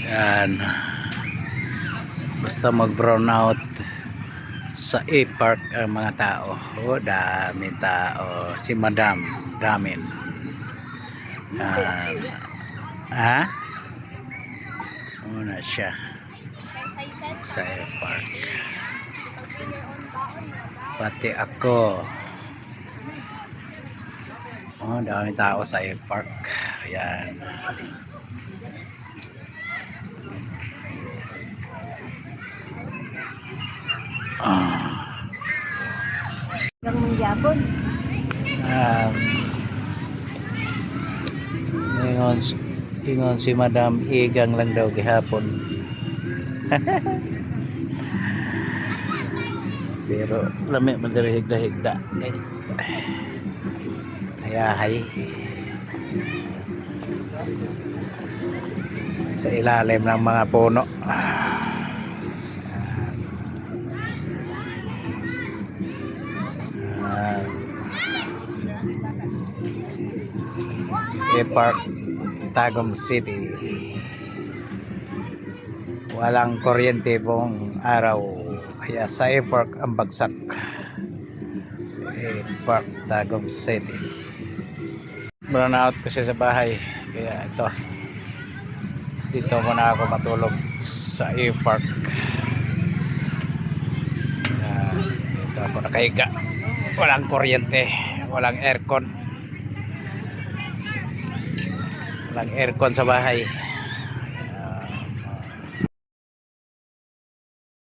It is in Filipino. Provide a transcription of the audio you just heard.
Yan. Basta mag brown out sa E-Park ang mga tao. Oh, dami tao. Si Madam, damin. Ha? Muna siya sa E-Park. Pati ako. Oh, dami tao sa E-Park. Ayan. Hanggang mangyapon. Ingon si Madam Igang lang daw gihapon. Pero lami man diri higda-higda. Ayahay. Sa ilalim ng mga puno. E-Park, Tagum City. Walang kuryente buong araw, kaya sa E-Park ang bagsak. E-Park, Tagum City. Brown out kasi sa bahay, kaya ito dito muna ako matulog sa E-Park. Dito ako nakahiga. Walang kuryente, walang aircon. Walang aircon sa bahay.